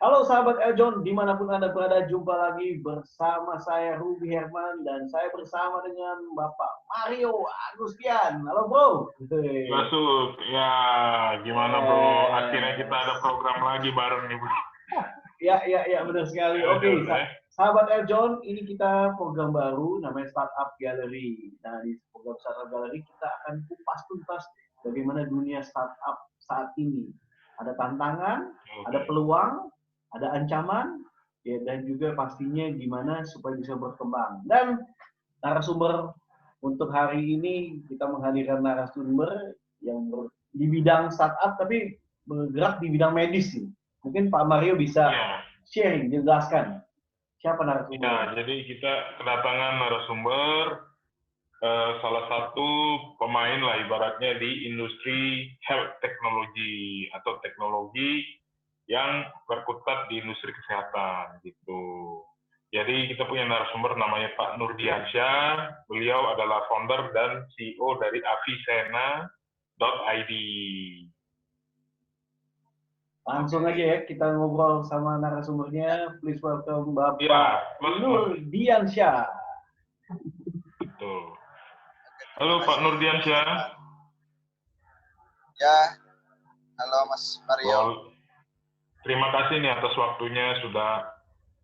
Halo sahabat Eljon, dimanapun Anda berada, jumpa lagi bersama saya Ruby Herman dan saya bersama dengan Bapak Mario Agustian. Halo bro. Masuk, ya gimana bro? Akhirnya kita ada program lagi bareng nih bro. Ya, benar sekali. Oke, Ya. sahabat Eljon, ini kita program baru namanya Startup Gallery. Nah, di program Startup Gallery kita akan kupas tuntas bagaimana dunia startup saat ini. Ada tantangan, ada peluang, ada ancaman, ya, dan juga pastinya gimana supaya bisa berkembang. Dan narasumber untuk hari ini kita menghadirkan narasumber yang di bidang startup tapi bergerak di bidang medis sih. Mungkin Pak Mario bisa sharing, jelaskan siapa narasumber. Ya, jadi kita kedatangan narasumber salah satu pemain lah ibaratnya di industri health technology atau teknologi yang berkutat di industri kesehatan gitu. Jadi kita punya narasumber namanya Pak Nurdiansyah. Beliau adalah founder dan CEO dari Avicenna.id. Langsung aja ya kita ngobrol sama narasumbernya. Please welcome Bapak Nurdiansyah. Betul. Halo Pak Nurdiansyah. Ya, halo Mas Mario. Terima kasih nih atas waktunya sudah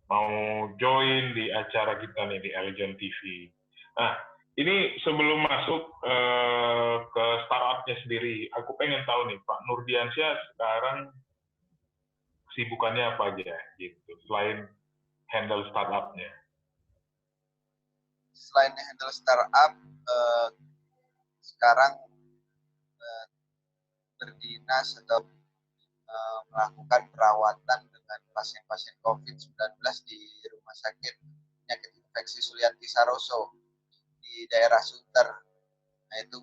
mau join di acara kita nih di Eljon TV. Nah, ini sebelum masuk ke startupnya sendiri, aku pengen tahu nih Pak Nurdiansyah sekarang kesibukannya apa aja gitu, selain handle startupnya. Selain handle startup, sekarang berdinas atau melakukan perawatan dengan pasien-pasien COVID-19 di Rumah Sakit Penyakit Infeksi Sulianti Saroso di daerah Sunter. Nah itu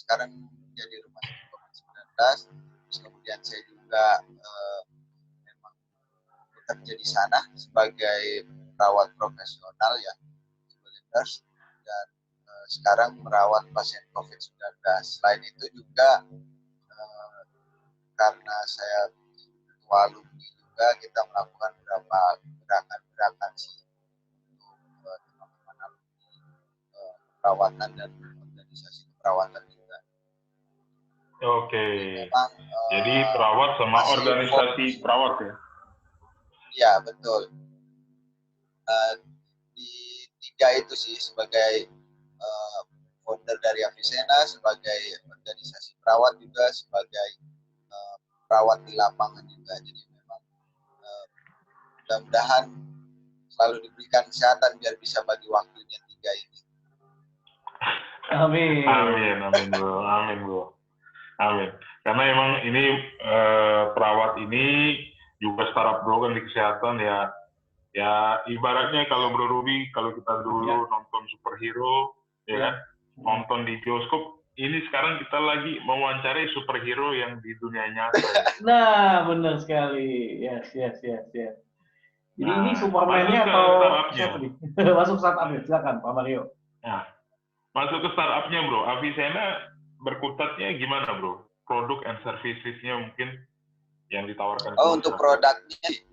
sekarang jadi Rumah Sakit COVID-19. Terus kemudian saya juga memang bekerja di sana sebagai perawat profesional ya, sebagai nurse, dan sekarang merawat pasien COVID-19. Selain itu juga karena saya ketua alumni juga, kita melakukan beberapa gerakan-gerakan sih untuk teman-teman alumni perawatan dan organisasi keperawatan juga. Oke. Jadi perawat sama organisasi perawat ya? Iya, betul. Di tiga itu sih, sebagai founder dari Avicenna, sebagai organisasi perawat juga, sebagai perawat di lapangan juga. Jadi memang mudah-mudahan selalu diberikan kesehatan biar bisa bagi waktunya tiga ini. Amin bro. Amin. Karena emang ini perawat ini juga startup bro kan di kesehatan ya. Ya ibaratnya kalau Bro Ruby, kalau kita dulu nonton superhero, ya kan, nonton di bioskop, ini sekarang kita lagi mewawancarai superhero yang di dunia nyata. Nah, benar sekali. Yes. Jadi ini Superman-nya atau siapa nih? Masuk startup-nya, silakan Pak Mario. Nah, masuk ke startup-nya bro, Avicenna berkutatnya gimana bro? Produk and services-nya mungkin yang ditawarkan. Untuk produknya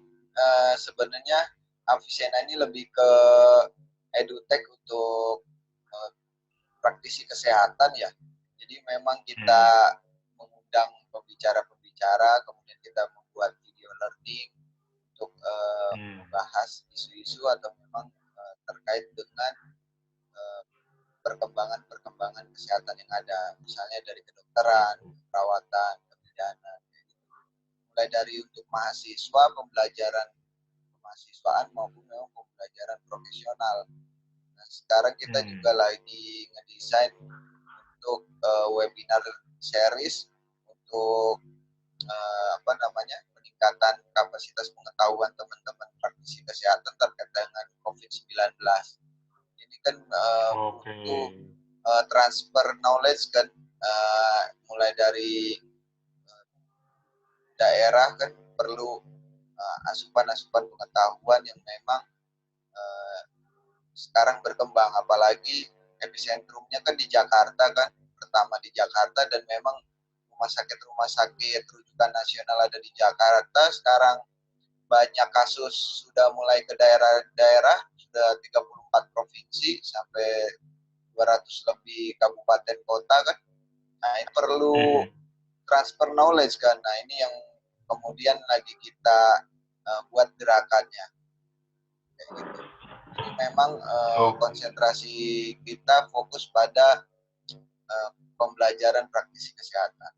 sebenarnya Avicenna ini lebih ke edutech untuk praktisi kesehatan ya. Jadi memang kita mengundang pembicara-pembicara, kemudian kita membuat video learning untuk membahas isu-isu atau memang terkait dengan perkembangan kesehatan yang ada, misalnya dari kedokteran, perawatan, kebidanan, mulai dari untuk mahasiswa, pembelajaran kemahasiswaan maupun memang pembelajaran profesional. Nah, sekarang kita juga lagi ngedesain untuk webinar series untuk peningkatan kapasitas pengetahuan teman-teman praktisi kesehatan terkait dengan COVID-19. Ini kan butuh transfer knowledge kan, mulai dari daerah kan perlu asupan-asupan pengetahuan yang memang sekarang berkembang, apalagi epicentrumnya kan di Jakarta kan, pertama di Jakarta, dan memang rumah sakit rujukan nasional ada di Jakarta. Sekarang banyak kasus sudah mulai ke daerah-daerah, sudah 34 provinsi sampai 200 lebih kabupaten kota kan. Nah, ini perlu transfer knowledge kan. Nah, ini yang kemudian lagi kita buat gerakannya. Kayak gitu. Jadi memang konsentrasi kita fokus pada pembelajaran praktisi kesehatan.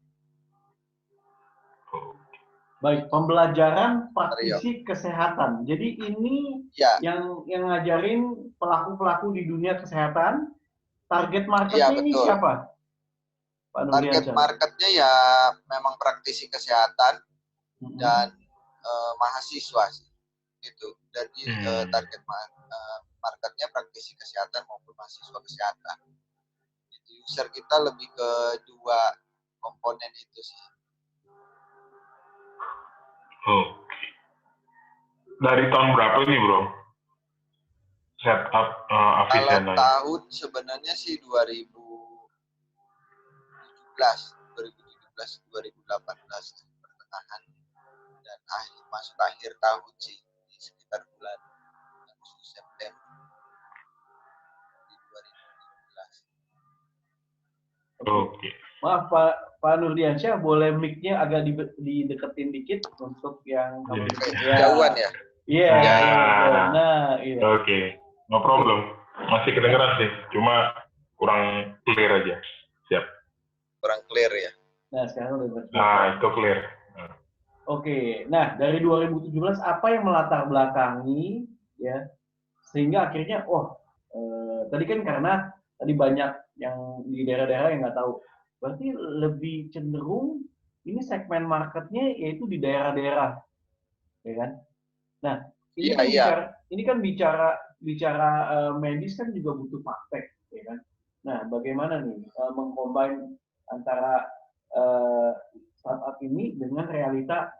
Baik, pembelajaran praktisi kesehatan. Jadi ini ya, yang ngajarin pelaku-pelaku di dunia kesehatan. Target marketnya ini siapa, Pak Nurdiansyah? Target marketnya ya memang praktisi kesehatan dan mahasiswa sih. Itu. Jadi target marketnya praktisi kesehatan maupun mahasiswa kesehatan. Jadi user kita lebih ke dua komponen itu sih. Dari tahun berapa nih, bro? Setup Avicenna? Kalau tahun sebenarnya sih 2017, 2018 pertengahan dan masuk akhir tahun sih di sekitar bulan Agustus September di 2017. Maaf Pak Nurdiansyah, boleh mic-nya agak dideketin dikit untuk yang jauhan ya? Iya. Nah, iya. Oke. No problem. Masih kedengeran sih, cuma kurang clear aja. Siap. Kurang clear ya? Nah, sekarang udah clear. Nah, itu clear. Oke. Nah, dari 2017 apa yang melatar belakangi ya sehingga akhirnya tadi kan karena tadi banyak yang di daerah-daerah yang nggak tahu. Berarti lebih cenderung ini segmen marketnya yaitu di daerah-daerah, ya kan? Nah, ini kan bicara medis kan juga butuh praktek, ya kan? Nah, bagaimana nih mengcombine antara startup ini dengan realita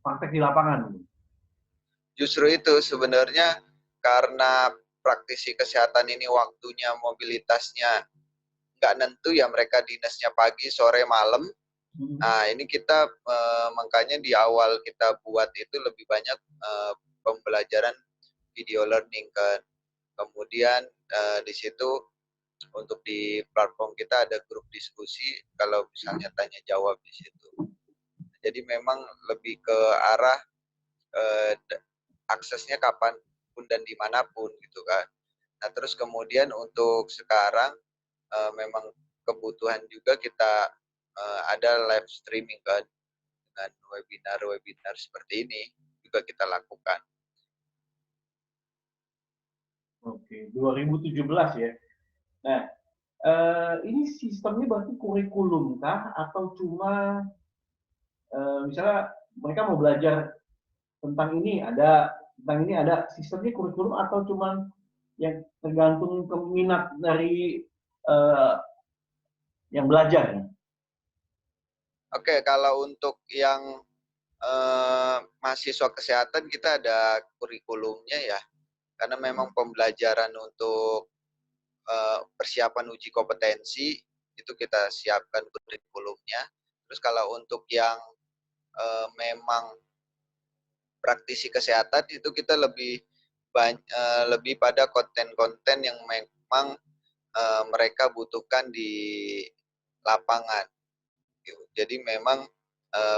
praktek di lapangan? Justru itu sebenarnya karena praktisi kesehatan ini waktunya mobilitasnya nggak nentu ya, mereka dinasnya pagi, sore, malam. Nah, ini kita makanya di awal kita buat itu lebih banyak pembelajaran video learning kan. Kemudian di situ untuk di platform kita ada grup diskusi kalau misalnya tanya jawab di situ. Jadi memang lebih ke arah aksesnya kapanpun dan dimanapun gitu kan. Nah, terus kemudian untuk sekarang memang kebutuhan juga kita ada live streaming kan, dengan webinar seperti ini juga kita lakukan. Oke, 2017 ya. Nah, ini sistemnya berarti kurikulum kah atau cuma misalnya mereka mau belajar tentang ini ada sistemnya kurikulum atau cuma yang tergantung minat dari yang belajar? Oke, kalau untuk yang mahasiswa kesehatan kita ada kurikulumnya ya, karena memang pembelajaran untuk persiapan uji kompetensi itu kita siapkan kurikulumnya. Terus kalau untuk yang memang praktisi kesehatan itu kita lebih pada konten-konten yang memang mereka butuhkan di lapangan. Jadi memang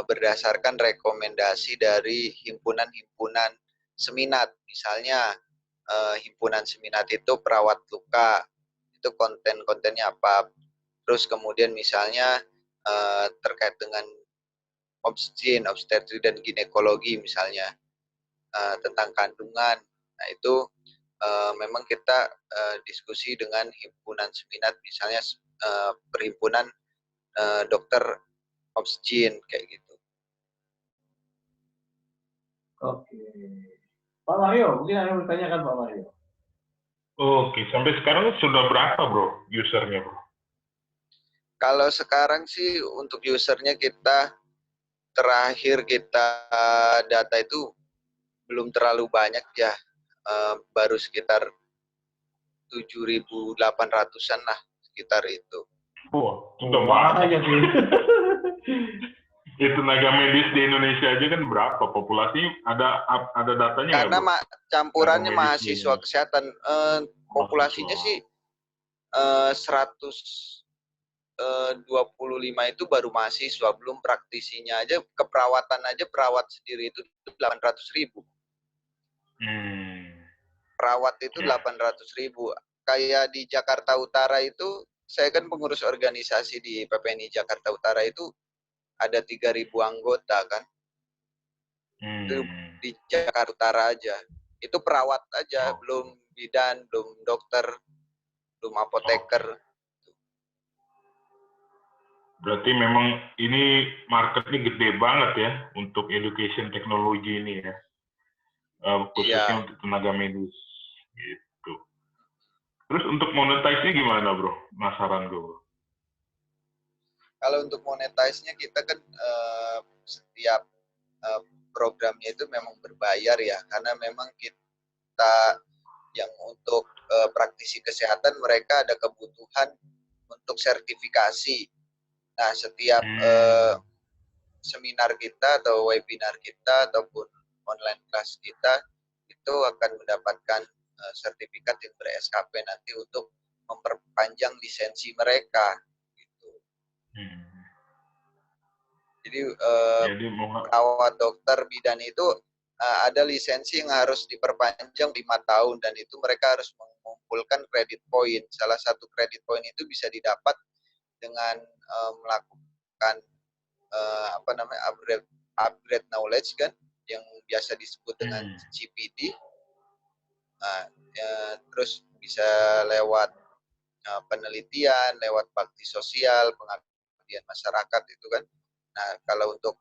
berdasarkan rekomendasi dari himpunan-himpunan seminat. Misalnya himpunan seminat itu perawat luka, itu konten-kontennya apa. Terus kemudian misalnya terkait dengan obstetri dan ginekologi misalnya, tentang kandungan. Nah itu memang kita diskusi dengan himpunan seminat, misalnya perhimpunan dokter obstetri kayak gitu. Oke. Pak Mario, mungkin ada yang bertanyakan Pak Mario. Oke, sampai sekarang sudah berapa bro usernya bro? Kalau sekarang sih untuk usernya terakhir kita data itu belum terlalu banyak ya, baru sekitar 7.800-an lah, sekitar itu. Sudah banyak. tenaga medis di Indonesia aja kan berapa populasi? Ada datanya nggak, Karena bro? campurannya Tenaga medis di mahasiswa kesehatan, populasinya mahasiswa. sih 125 itu baru mahasiswa, belum praktisinya aja. Keperawatan aja, perawat sendiri itu 800.000. Perawat itu Ya. 800.000. Kayak di Jakarta Utara itu, saya kan pengurus organisasi di PPNI Jakarta Utara itu ada 3.000 anggota kan. Itu di Jakarta Utara aja. Itu perawat aja, belum bidan, belum dokter, belum apoteker. Berarti memang ini marketnya gede banget ya untuk education teknologi ini ya. Khususnya untuk tenaga medis gitu. Terus untuk monetize-nya gimana, bro? Penasaran gue, bro. Kalau untuk monetize-nya kita kan setiap programnya itu memang berbayar ya, karena memang kita yang untuk praktisi kesehatan mereka ada kebutuhan untuk sertifikasi. Nah, setiap seminar kita atau webinar kita ataupun online class kita itu akan mendapatkan sertifikat yang ber-SKP nanti untuk memperpanjang lisensi mereka. Gitu. Jadi perawat, dokter, bidan itu ada lisensi yang harus diperpanjang 5 tahun dan itu mereka harus mengumpulkan kredit poin. Salah satu kredit poin itu bisa didapat dengan melakukan upgrade knowledge kan, yang biasa disebut dengan CPD. Terus bisa lewat penelitian, lewat bakti sosial, pengabdian masyarakat itu kan. Nah, kalau untuk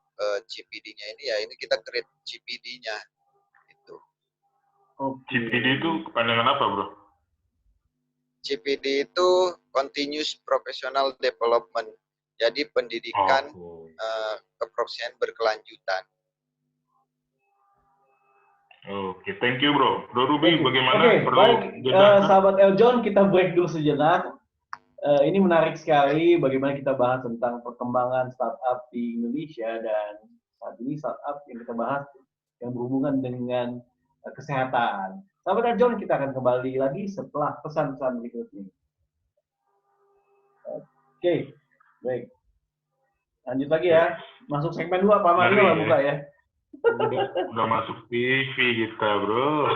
CPD-nya ini ya ini kita create CPD-nya itu. CPD itu kepanjangan apa, bro? CPD itu Continuous Professional Development. Jadi pendidikan keprofesian berkelanjutan. Oke, thank you, bro. Bro Ruby, bagaimana? Baik, sahabat Eljon, kita break dulu sejenak. Ini menarik sekali bagaimana kita bahas tentang perkembangan startup di Indonesia, dan saat ini startup yang kita bahas yang berhubungan dengan kesehatan. Sahabat Eljon, kita akan kembali lagi setelah pesan-pesan berikut ini. Oke, baik. Lanjut lagi ya. Masuk segmen 2, Pak Mario lah buka ya. Udah masuk TV kita, bro.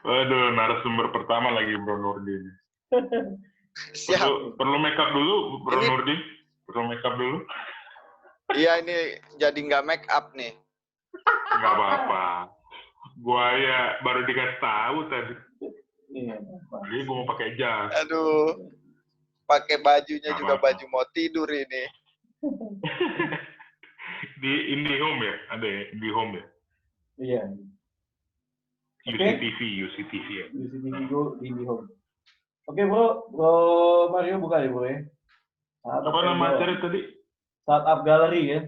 Waduh, narasumber pertama lagi, Bro Nurdin. Siap. Perlu make up dulu, Bro Nurdin? Perlu make up dulu? Iya, ini jadi nggak make up nih. Nggak apa-apa. Gua ya baru dikasih tahu tadi. Jadi gua mau pakai jas. Aduh, pakai bajunya nggak juga apa-apa. Baju mau tidur ini. Di IndiHome ya? Ada ya? IndiHome ya? Iya. UCTV ya? UCTV Go di IndiHome. Oke, Bro Mario buka ya, Bro ya. Apa nama acara tadi? Startup Gallery ya.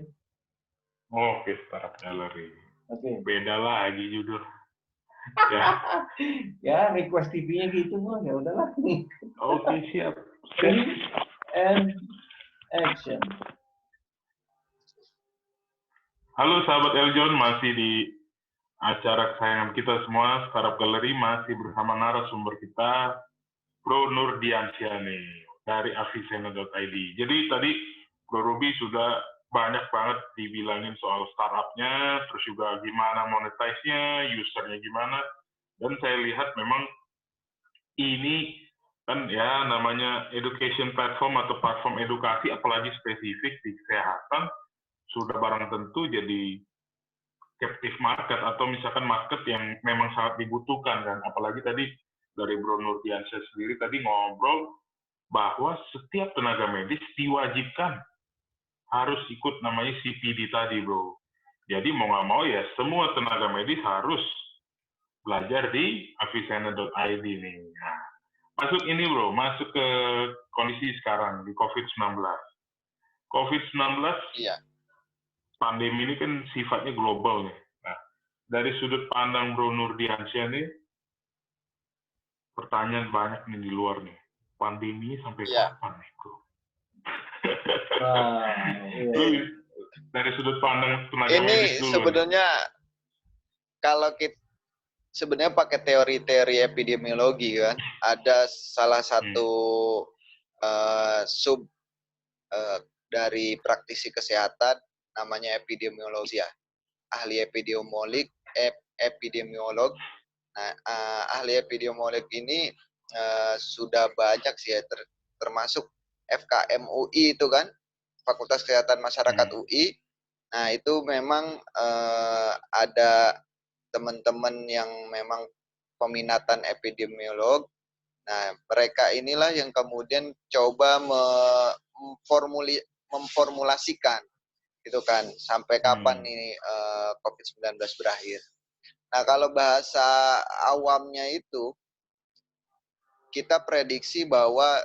Oke, Startup Gallery. Oke. Beda lagi judul. Ya. Ya, request TV-nya gitu, Bro. Ya udahlah. Oke, siap. And action. Halo sahabat Eljon, masih di acara kesayangan kita semua, Startup Gallery, masih bersama narasumber kita, Bro Nurdiansyah nih, dari avisena.id. Jadi tadi Bro Ruby sudah banyak banget dibilangin soal startupnya, terus juga gimana monetize-nya, usernya gimana, dan saya lihat memang ini kan ya namanya education platform atau platform edukasi, apalagi spesifik di kesehatan, sudah barang tentu jadi captive market atau misalkan market yang memang sangat dibutuhkan kan. Apalagi tadi dari Bro Nurdiansyah sendiri tadi ngobrol bahwa setiap tenaga medis diwajibkan harus ikut namanya CPD tadi, Bro. Jadi mau nggak mau ya semua tenaga medis harus belajar di avisena.id nih. Nah, masuk ini, Bro, masuk ke kondisi sekarang di COVID-19. COVID-19 iya. Pandemi ini kan sifatnya global nih. Nah, dari sudut pandang Bro Nurdiansyah nih, pertanyaan banyak nih di luar nih. Pandemi sampai kapan nih, Bro? Lu dari sudut pandang tenaga medis Ini dulu. sebenarnya kalau kita sebenarnya pakai teori-teori epidemiologi kan, ada salah satu sub dari praktisi kesehatan namanya epidemiologi ya, ahli epidemiolog. Nah, ahli epidemiolog ini sudah banyak sih ya, termasuk FKM UI itu kan, Fakultas Kesehatan Masyarakat UI. Nah, itu memang ada teman-teman yang memang peminatan epidemiolog. Nah, mereka inilah yang kemudian coba memformulasikan gitu kan, sampai kapan nih COVID-19 berakhir. Nah, kalau bahasa awamnya itu, kita prediksi bahwa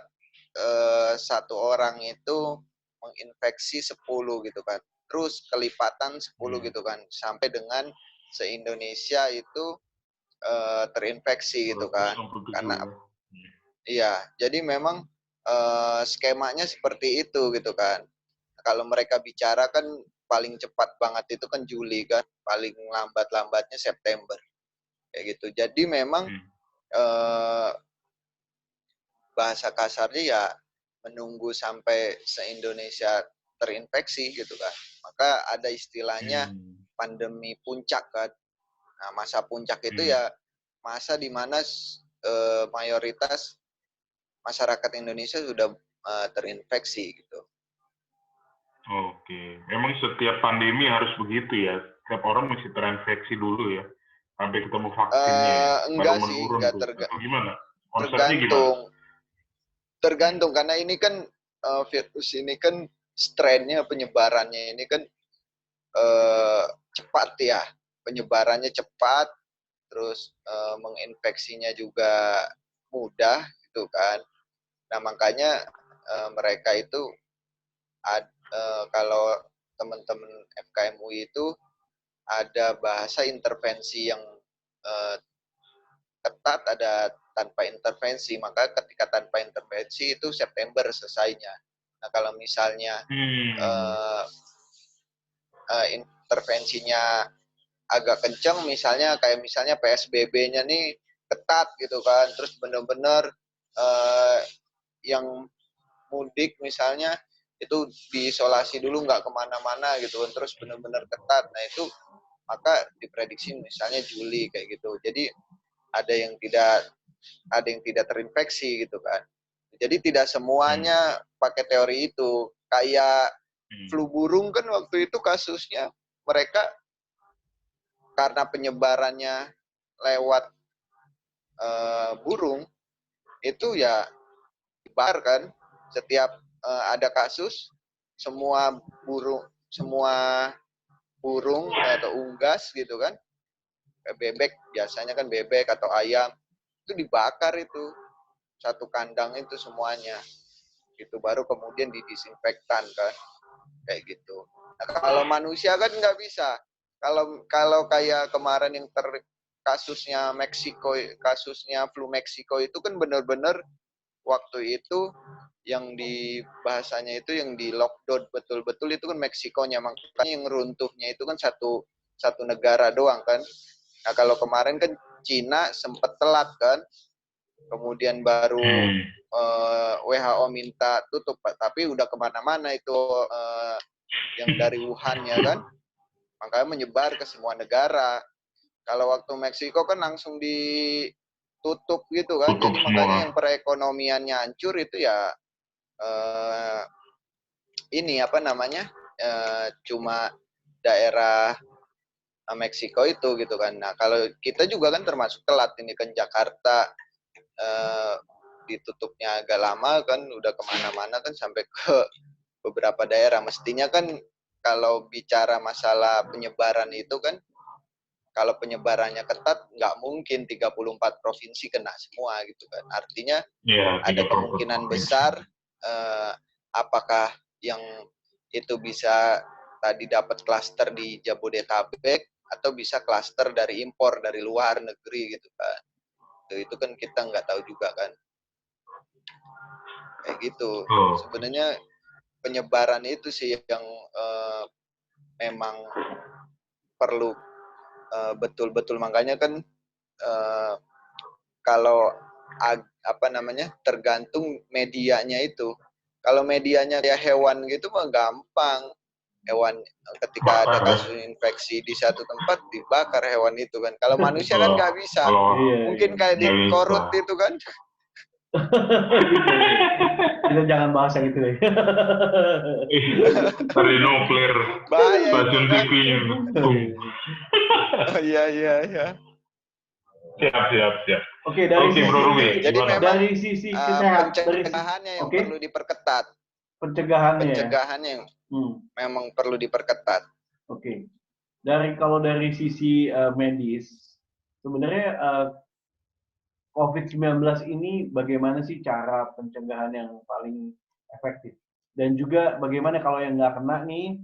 satu orang itu menginfeksi 10 gitu kan. Terus kelipatan 10 gitu kan. Sampai dengan se-Indonesia itu terinfeksi gitu kan. Karena iya, jadi memang skemanya seperti itu gitu kan. Kalau mereka bicara kan paling cepat banget itu kan Juli kan, paling lambat-lambatnya September kayak gitu. Jadi memang bahasa kasarnya ya menunggu sampai se-Indonesia terinfeksi gitu kan. Maka ada istilahnya pandemi puncak kan. Nah, masa puncak itu ya masa di mana mayoritas masyarakat Indonesia sudah terinfeksi gitu. Oke, emang setiap pandemi harus begitu ya? Setiap orang mesti terinfeksi dulu ya, sampai ketemu vaksinnya ya, Enggak baru sih, menurun enggak tuh. Atau gimana? Konsepnya gimana? Tergantung karena ini kan virus ini kan strainnya, penyebarannya ini kan cepat ya, penyebarannya cepat, terus menginfeksinya juga mudah gitu kan. Nah, makanya mereka itu kalau teman-teman FKM UI itu ada bahasa intervensi yang ketat, ada tanpa intervensi. Maka ketika tanpa intervensi itu September selesainya. Nah, kalau misalnya intervensinya agak kencang, misalnya kayak misalnya PSBB-nya nih ketat gitu kan, terus benar-benar yang mudik misalnya itu diisolasi dulu, nggak kemana-mana gitu kan, terus benar-benar ketat. Nah, itu maka diprediksi misalnya Juli kayak gitu. Jadi ada yang tidak terinfeksi gitu kan. Jadi tidak semuanya pakai teori itu. Kayak flu burung kan waktu itu kasusnya mereka karena penyebarannya lewat burung itu ya nyebar kan. Setiap ada kasus semua burung atau unggas gitu kan, bebek biasanya kan, bebek atau ayam itu dibakar itu satu kandang itu semuanya gitu, baru kemudian didisinfektan kan kayak gitu. Nah, kalau manusia kan nggak bisa. Kalau kayak kemarin yang kasusnya Meksiko, kasusnya flu Meksiko itu kan benar-benar waktu itu yang di bahasanya itu yang di lockdown betul-betul itu kan Meksikonya, makanya yang runtuhnya itu kan satu negara doang kan. Nah, kalau kemarin kan Cina sempat telat kan, kemudian baru WHO minta tutup, tapi udah kemana-mana itu yang dari Wuhan ya kan, makanya menyebar ke semua negara. Kalau waktu Meksiko kan langsung ditutup gitu kan, jadi makanya yang perekonomiannya hancur itu ya ini apa namanya cuma daerah Meksiko itu gitu kan. Nah, kalau kita juga kan termasuk telat ini kan, Jakarta ditutupnya agak lama kan, udah kemana-mana kan sampai ke beberapa daerah. Mestinya kan kalau bicara masalah penyebaran itu kan, kalau penyebarannya ketat nggak mungkin 34 provinsi kena semua gitu kan. Artinya ada kemungkinan besar apakah yang itu bisa tadi dapat klaster di Jabodetabek atau bisa klaster dari impor dari luar negeri gitu kan. Itu kan kita nggak tahu juga kan. Kayak gitu. Sebenarnya penyebaran itu sih yang memang perlu betul-betul, makanya kan kalau apa namanya, tergantung medianya itu. Kalau medianya ya hewan gitu mah gampang. Hewan ketika ada Bakar ya. kasus infeksi di satu tempat dibakar hewan itu kan. Kalau manusia kan Kalau nggak bisa. kalau Iya, Mungkin iya. kayak di nggak bisa. Korut itu kan. Gitu. Kita jangan bahas yang itu deh. Dari nuklir, Bahaya itu stasiun kan. TV. Bung. Oh, iya iya iya. Siap, siap, siap. Oke, dari Oke, Bro sisi Ruby, Jadi gimana? memang dari sisi kesehatan, dari pencegahannya yang oke, perlu diperketat. pencegahannya ya. Pencegahannya yang Hmm, memang perlu diperketat. oke. Kalau dari sisi medis, sebenarnya COVID-19 ini bagaimana sih cara pencegahan yang paling efektif? Dan juga bagaimana kalau yang nggak kena nih,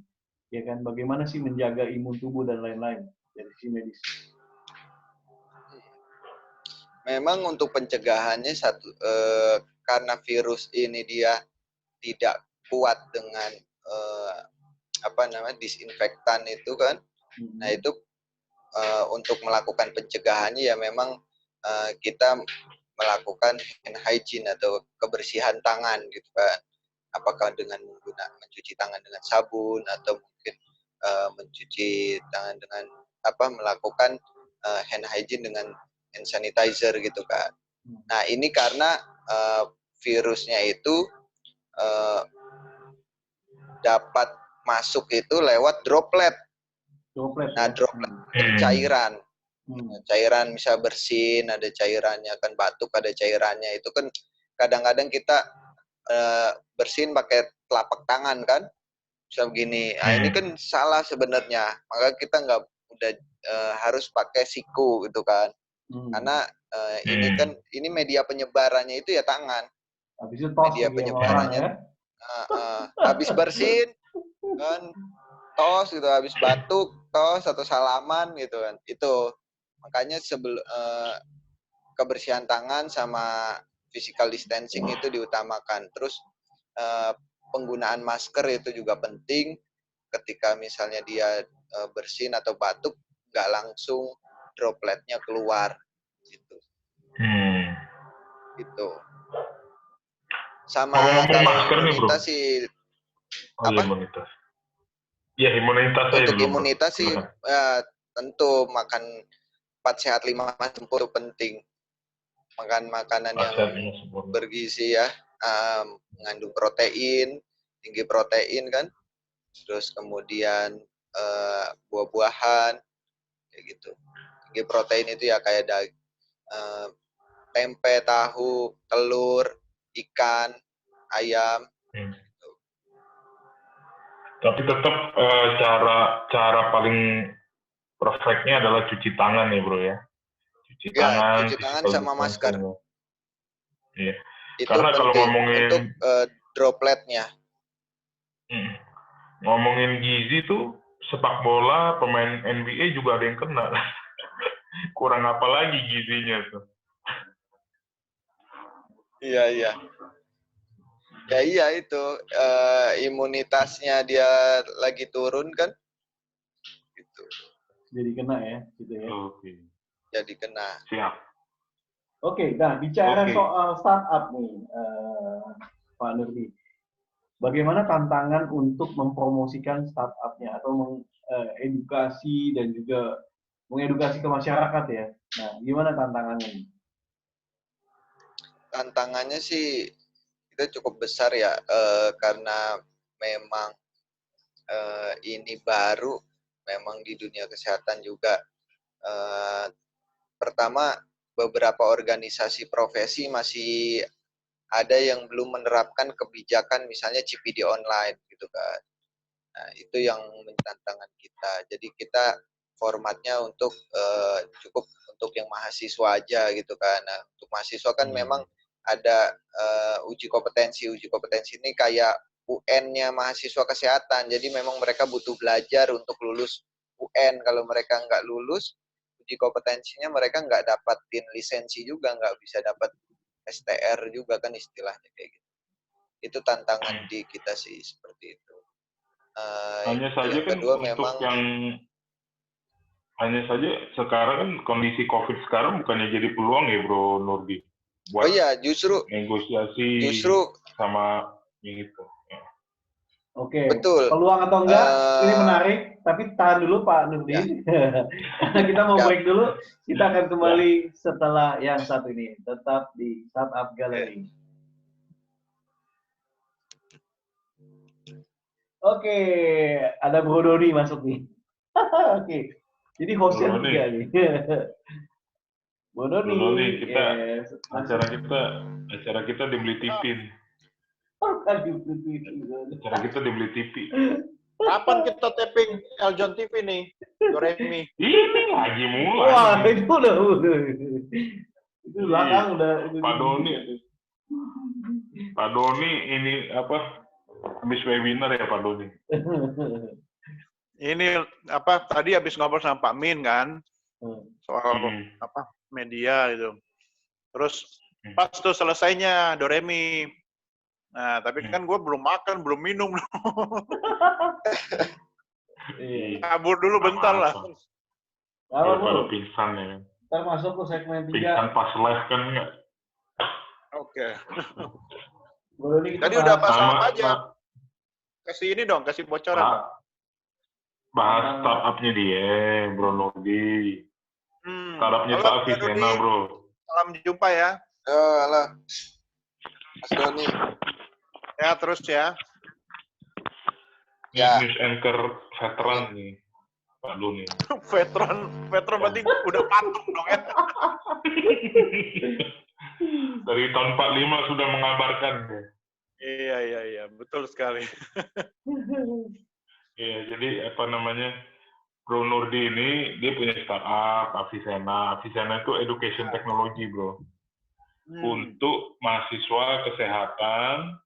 ya kan, bagaimana sih menjaga imun tubuh dan lain-lain dari sisi medis? Memang untuk pencegahannya karena virus ini dia tidak kuat dengan apa namanya, disinfektan itu kan. Nah itu untuk melakukan pencegahannya ya memang kita melakukan hand hygiene atau kebersihan tangan gitu kan. Apakah dengan mencuci tangan dengan sabun atau mungkin mencuci tangan dengan melakukan hand hygiene dengan hand sanitizer gitu kan. Nah ini karena virusnya itu dapat masuk itu lewat droplet. Droplet Nah ya. droplet itu cairan. Cairan misal bersin, ada cairannya kan, batuk ada cairannya, itu kan kadang-kadang kita bersin pakai telapak tangan kan, bisa begini. Nah ini kan salah sebenarnya, maka kita nggak udah harus pakai siku gitu kan, karena ini media penyebarannya itu ya tangan. Habis itu tos Media lagi sama orang penyebarannya ya. habis bersin kan tos gitu, habis batuk tos atau salaman gitu kan, itu makanya kebersihan tangan sama physical distancing itu diutamakan. Terus penggunaan masker itu juga penting, ketika misalnya dia bersin atau batuk nggak langsung dropletnya keluar gitu. Gitu. Sama kalau imunitas sih apa? Imunitas. Ya, imunitas Untuk dulu, imunitas sih tentu makan 4 sehat 5 sempurna penting. Makan makanan yang bergizi ya, mengandung protein, tinggi protein kan. Terus kemudian buah-buahan kayak gitu. Tinggi protein itu ya kayak tempe, tahu, telur, ikan, ayam. Tapi tetap cara paling perfectnya adalah cuci tangan ya, Bro ya. Cuci tangan sama masker. Iya. Itu karena kalau ngomongin untuk dropletnya. Ngomongin gizi tuh, sepak bola, pemain NBA juga ada yang kena. Kurang apa lagi gizinya tuh. Iya, iya. Ya iya itu, imunitasnya dia lagi turun kan. Gitu. Jadi kena ya, gitu ya. Oke. Jadi kena. Siap. Oke, nah bicara soal startup nih, Pak Nurdi. Bagaimana tantangan untuk mempromosikan startupnya atau mengedukasi dan juga mengedukasi ke masyarakat ya? Nah, gimana tantangannya? Tantangannya sih itu cukup besar ya, karena memang ini baru, memang di dunia kesehatan juga. Pertama, beberapa organisasi profesi masih ada yang belum menerapkan kebijakan misalnya CPD online gitu kan. Nah, itu yang menantangkan kita. Jadi kita formatnya untuk cukup untuk yang mahasiswa aja gitu kan. Nah, untuk mahasiswa kan memang ada uji kompetensi. Uji kompetensi ini kayak UN-nya mahasiswa kesehatan. Jadi memang mereka butuh belajar untuk lulus UN. Kalau mereka nggak lulus uji kompetensinya, mereka nggak dapatin lisensi juga, nggak bisa dapat STR juga kan istilahnya kayak gitu. Itu tantangan di kita sih seperti itu. Hanya saja yang kan kedua untuk memang hanya saja sekarang kan kondisi COVID sekarang bukannya jadi peluang ya Bro Nurdi buat justru negosiasi sama gitu. Oke, betul. peluang atau enggak, ini menarik, tapi tahan dulu Pak Nurdin. Karena kita mau break dulu, kita akan kembali setelah yang satu ini. Tetap di Startup Gallery. Oke, ada Bro Doni masuk nih. Oke, jadi hostnya tiga nih. Bro Doni, kita acara kita dibeli TV. Acara kita dibeli TV. Kapan kita tapping Eljon TV nih, Doremi? Ini lagi mulai. Wah, itu udah. Itu belakang udah. Pak Doni ini apa? Habis webinar ya Pak Doni. Ini apa? Tadi habis ngobrol sama Pak Min kan, soal apa media gitu. Terus pas tuh selesainya Doremi. Nah, tapi kan gue belum makan, belum minum. Kabur dulu bentar lah. Kalau pingsan ya. Ntar masuk ke segmen 3. Pingsan pas live kan enggak? Oke. Tadi udah bahas apa aja? Kasih ini dong, kasih bocoran. Bahas startupnya dia, Bro Nurdi. Startupnya Pak Avicenna, Bro. Salam jumpa ya. Halo. Mas Doni. Ya, terus ya. News anchor veteran nih, Pak Doni. veteran berarti udah patung dong ya. Dari tahun 45 sudah mengabarkan. Iya, betul sekali. Iya, jadi apa namanya, Bro Nurdi ini dia punya startup Avicenna. Avicenna itu education technology, Bro. Untuk mahasiswa kesehatan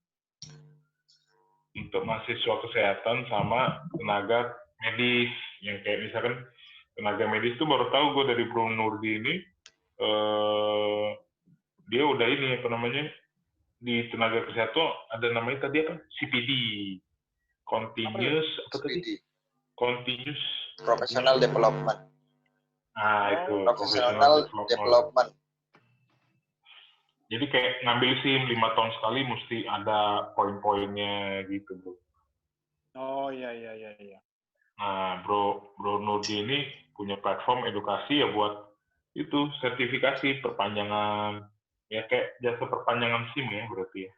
sama tenaga medis yang kayak misalkan tenaga medis itu baru tahu gue dari Bro Nurdi ini dia udah ini apa namanya di tenaga kesehatan ada namanya tadi apa CPD continuous professional development. Itu professional development. Jadi kayak ngambil SIM 5 tahun sekali mesti ada poin-poinnya gitu, Bro. Oh iya. Nah, Bro Nurdi ini punya platform edukasi ya buat itu sertifikasi perpanjangan ya kayak jasa perpanjangan SIM ya berarti ya.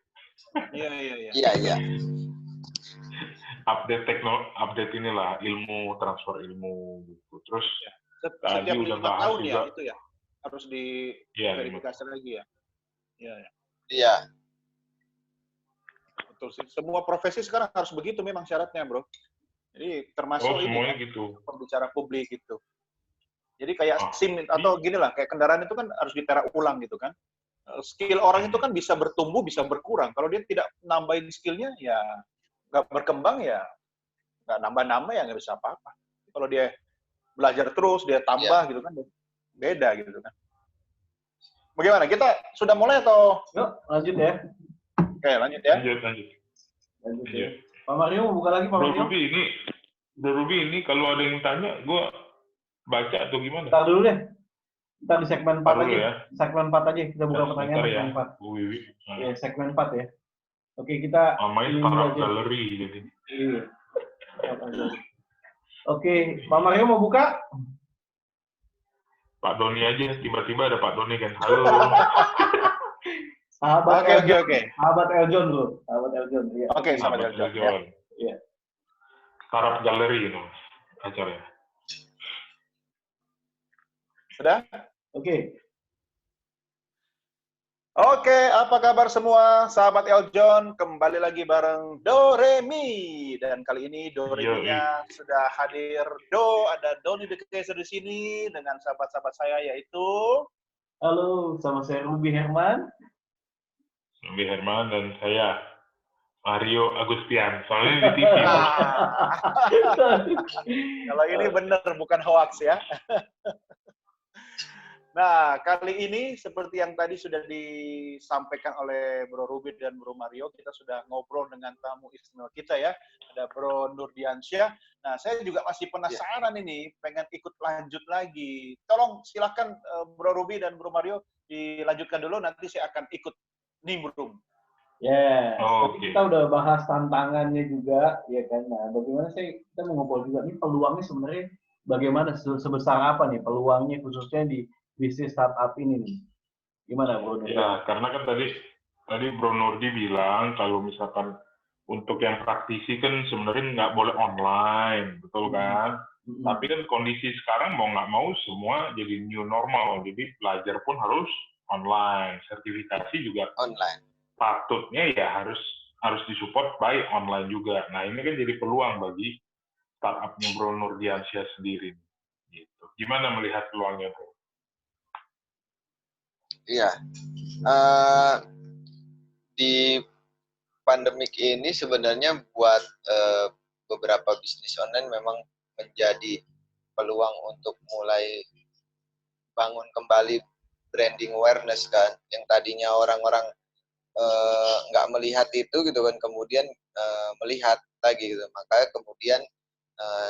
Iya. Update inilah ilmu, transfer ilmu gitu. Terus tadi udah bahas tahun juga ya, itu ya. Harus di verifikasi lagi ya. Iya. Betul sih. Semua profesi sekarang harus begitu memang syaratnya, Bro. Jadi termasuk semuanya ini gitu. Pembicara publik gitu. Jadi kayak SIM atau gini lah, kayak kendaraan itu kan harus ditera ulang gitu kan. Skill orang itu kan bisa bertumbuh, bisa berkurang. Kalau dia tidak nambahin skillnya, ya nggak berkembang, ya nggak nambah-nambah, ya nggak bisa apa-apa. Kalau dia belajar terus, dia tambah gitu kan, beda gitu kan. Bagaimana? Kita sudah mulai atau? Yuk, lanjut ya. Oke, lanjut ya. Lanjut ya. Pak Mario mau buka lagi, Pak Mario? Bro Ruby ini kalau ada yang tanya, gue baca atau gimana? Ntar dulu deh. Kita di segmen 4 aja. Ya. Segmen 4 aja, kita buka pertanyaan segmen 4. Ya, segmen 4 ya. Oke, kita... Namanya Startup Gallery, jadi. Iya. Oke, Pak Mario mau buka? Pak Doni aja, tiba-tiba ada Pak Doni kan. Halo. Sahabat Oke. Sahabat Eljon, Bro. Sahabat Eljon. Ya. Oke, sahabat Eljon. Iya. Startup Gallery itu acaranya. Sudah? Oke. Oke, apa kabar semua sahabat Eljon? Kembali lagi bareng Doremi. Dan kali ini Doremi-nya sudah hadir. Ada Doni The Caser di sini dengan sahabat-sahabat saya yaitu... Halo, sama saya Ruby Herman. Ruby Herman dan saya Mario Agustian. Soalnya di TV. Kalau ini benar, bukan hoax ya. Nah, kali ini seperti yang tadi sudah disampaikan oleh Bro Ruby dan Bro Mario, kita sudah ngobrol dengan tamu istimewa kita ya, ada Bro Nurdiansyah. Nah, saya juga masih penasaran ini, pengen ikut lanjut lagi. Tolong silakan Bro Ruby dan Bro Mario dilanjutkan dulu, nanti saya akan ikut nimbrung. Ya, tadi Oke. kita udah bahas tantangannya juga, ya kan. Nah, bagaimana kita mau ngobrol juga nih peluangnya sebenarnya bagaimana sebesar apa nih peluangnya khususnya di bisnis startup ini nih. Gimana Bro Nurdi? Ya, karena kan tadi Bro Nurdi bilang kalau misalkan untuk yang praktisi kan sebenarnya nggak boleh online, betul kan? Tapi kan kondisi sekarang mau nggak mau semua jadi new normal, jadi belajar pun harus online, sertifikasi juga Online. patutnya ya harus disupport by online juga. Nah ini kan jadi peluang bagi startupnya Bro Nurdiansyah sendiri. Gitu. Gimana melihat peluangnya, Bro? Iya. Di pandemik ini sebenarnya buat beberapa bisnis online memang menjadi peluang untuk mulai bangun kembali branding awareness kan, yang tadinya orang-orang nggak melihat itu gitu kan, kemudian melihat lagi gitu. Makanya kemudian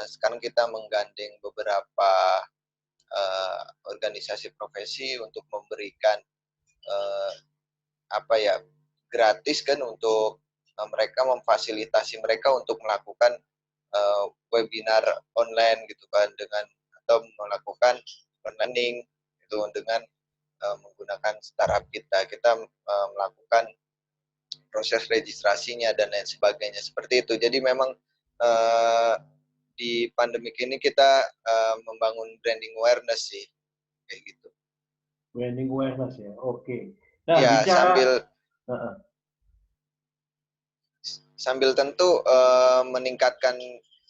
sekarang kita menggandeng beberapa organisasi profesi untuk memberikan apa ya, gratis kan, untuk mereka memfasilitasi mereka untuk melakukan webinar online gitu kan, dengan atau melakukan learning gitu dengan menggunakan startup kita melakukan proses registrasinya dan lain sebagainya seperti itu. Jadi memang di pandemik ini kita membangun branding awareness sih, kayak gitu. Branding awareness ya, oke. Nah, Ya, bicara sambil tentu meningkatkan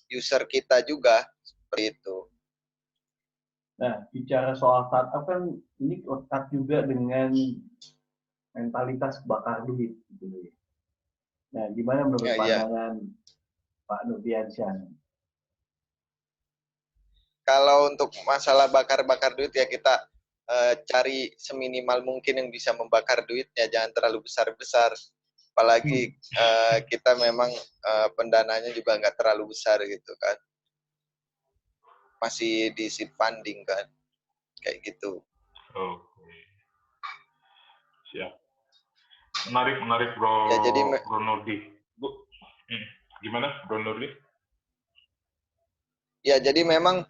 user kita juga seperti itu. Nah, bicara soal startup kan ini lekat juga dengan mentalitas bakar duit gitu ya. Nah, gimana menurut Ya. pandangan Pak Nurdiansyah? Kalau untuk masalah bakar-bakar duit ya kita cari seminimal mungkin yang bisa membakar duitnya, jangan terlalu besar-besar. Apalagi kita memang pendananya juga nggak terlalu besar gitu kan. Masih di seed funding kan, kayak gitu. Oke. Siap. Menarik Bro, Ya, jadi Bro Nurdi. Bu, gimana Bro Nurdi? ya, jadi memang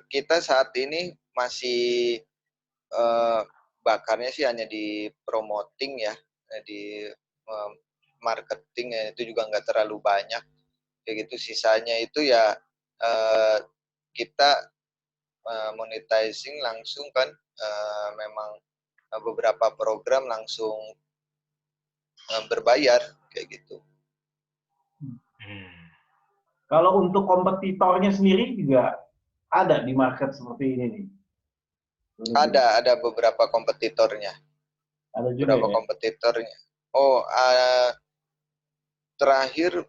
kita saat ini masih bakarnya sih hanya di promoting ya, di marketing ya, itu juga nggak terlalu banyak kayak gitu. Sisanya itu ya kita monetizing langsung kan, memang beberapa program langsung berbayar kayak gitu. Kalau untuk kompetitornya sendiri juga ada di market seperti ini nih? Ada beberapa kompetitornya. Ada juga beberapa ya? kompetitornya. Oh, terakhir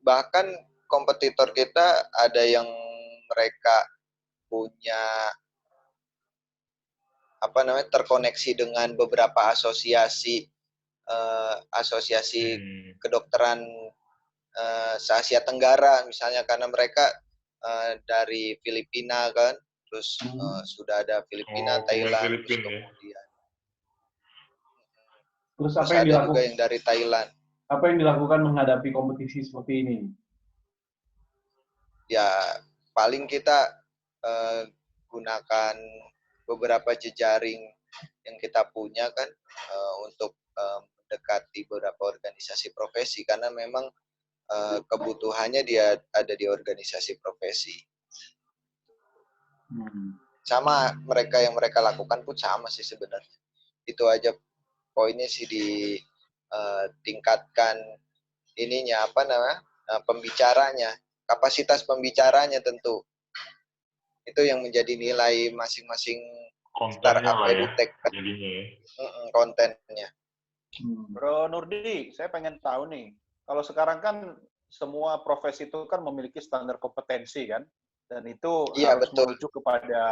bahkan kompetitor kita ada yang mereka punya terkoneksi dengan beberapa asosiasi kedokteran se-Asia Tenggara misalnya, karena mereka dari Filipina kan, terus sudah ada Filipina, Thailand, terus kemudian terus apa yang ada dilakukan juga yang dari Thailand. Apa yang dilakukan menghadapi kompetisi seperti ini? Ya, paling kita gunakan beberapa jejaring yang kita punya kan, untuk mendekati beberapa organisasi profesi, karena memang kebutuhannya dia ada di organisasi profesi. Sama mereka yang mereka lakukan pun sama sih sebenarnya. Itu aja poinnya sih, ditingkatkan ininya pembicaranya, kapasitas pembicaranya tentu. Itu yang menjadi nilai masing-masing startup edutech jadinya kontennya. Bro Nurdi, saya pengen tahu nih, kalau sekarang kan semua profesi itu kan memiliki standar kompetensi kan, dan itu Iya, harus betul. merujuk kepada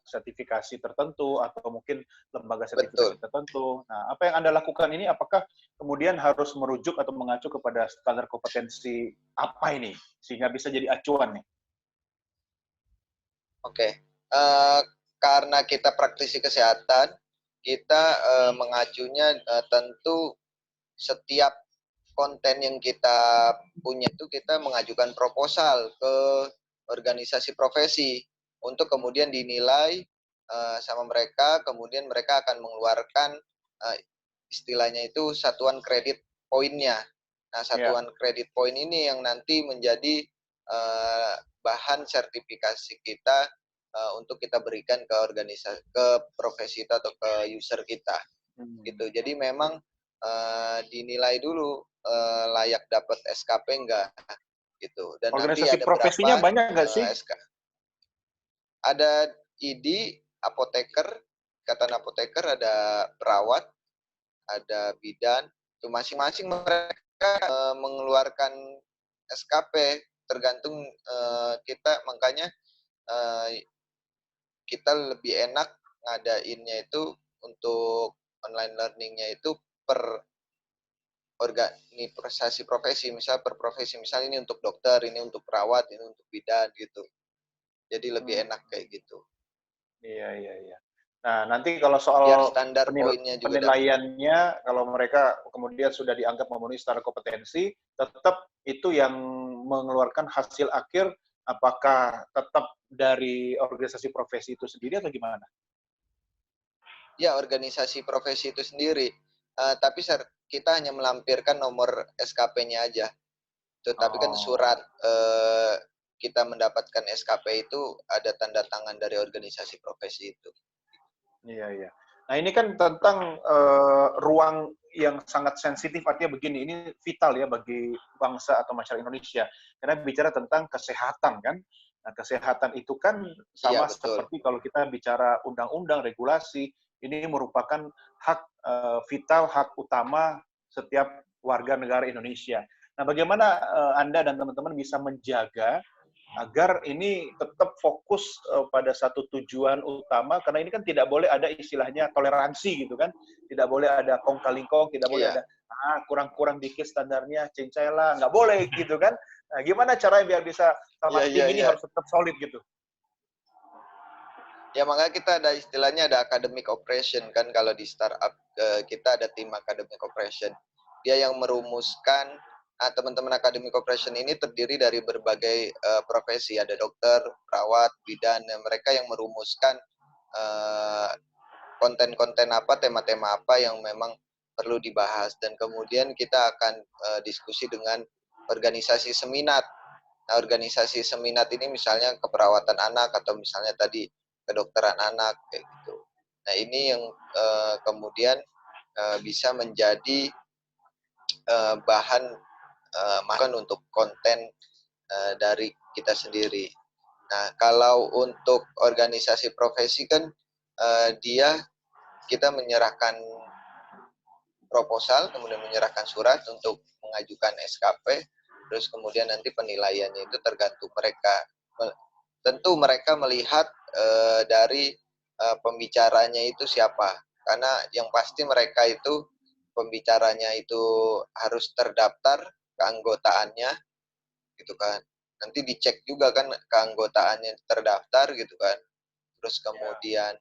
sertifikasi tertentu atau mungkin lembaga Betul. sertifikasi tertentu. Nah, apa yang Anda lakukan ini apakah kemudian harus merujuk atau mengacu kepada standar kompetensi apa ini sehingga bisa jadi acuan nih? Oke. Karena kita praktisi kesehatan, kita mengacunya tentu setiap konten yang kita punya itu kita mengajukan proposal ke organisasi profesi untuk kemudian dinilai sama mereka, kemudian mereka akan mengeluarkan istilahnya itu satuan kredit poinnya. Nah, satuan kredit poin ini yang nanti menjadi bahan sertifikasi kita untuk kita berikan ke organisasi, ke profesi kita atau ke user kita. Gitu. Jadi memang dinilai dulu layak dapat SKP enggak gitu. Dan nanti Organisasi ada profesinya berapa banyak nggak sih? SK. Ada ID, apoteker, ikatan apoteker, ada perawat, ada bidan. Itu masing-masing mereka mengeluarkan SKP tergantung kita, makanya kita lebih enak ngadainnya itu untuk online learningnya itu per organisasi profesi, misal per profesi, misal ini untuk dokter, ini untuk perawat, ini untuk bidan gitu. Jadi lebih enak kayak gitu. Iya, iya, iya. Nah, nanti kalau Biar soal standar poinnya juga dapat. penilaiannya, kalau mereka kemudian sudah dianggap memenuhi standar kompetensi, tetap itu yang mengeluarkan hasil akhir, apakah tetap dari organisasi profesi itu sendiri atau gimana? Ya, organisasi profesi itu sendiri. Tapi kita hanya melampirkan nomor SKP-nya aja. Tapi kan surat kita mendapatkan SKP itu ada tanda tangan dari organisasi profesi itu. Iya, iya. Nah, ini kan tentang ruang yang sangat sensitif, artinya begini, ini vital ya bagi bangsa atau masyarakat Indonesia. Karena bicara tentang kesehatan kan. Nah, kesehatan itu kan Iya, sama betul. seperti kalau kita bicara undang-undang, regulasi, ini merupakan hak vital, hak utama setiap warga negara Indonesia. Nah, bagaimana Anda dan teman-teman bisa menjaga agar ini tetap fokus pada satu tujuan utama, karena ini kan tidak boleh ada istilahnya toleransi gitu kan, tidak boleh ada kong kali kong, tidak boleh ada kurang-kurang dikit standarnya, cincailah, nggak boleh gitu kan. Nah, gimana caranya biar bisa sama tim ini harus tetap solid gitu? Ya, makanya kita ada istilahnya ada academic operation kan, kalau di startup kita ada tim academic operation. Dia yang merumuskan, teman-teman academic operation ini terdiri dari berbagai profesi, ada dokter, perawat, bidan, dan mereka yang merumuskan konten-konten apa, tema-tema apa yang memang perlu dibahas, dan kemudian kita akan diskusi dengan organisasi seminat. Nah, organisasi seminat ini misalnya keperawatan anak atau misalnya tadi kedokteran anak kayak gitu. Nah, ini yang kemudian bisa menjadi bahan masukan untuk konten dari kita sendiri. Nah, kalau untuk organisasi profesi kan kita menyerahkan proposal, kemudian menyerahkan surat untuk mengajukan SKP, terus kemudian nanti penilaiannya itu tergantung mereka. Tentu mereka melihat dari pembicaranya itu siapa, karena yang pasti mereka itu pembicaranya itu harus terdaftar keanggotaannya, gitu kan. Nanti dicek juga kan keanggotaannya terdaftar gitu kan. Terus kemudian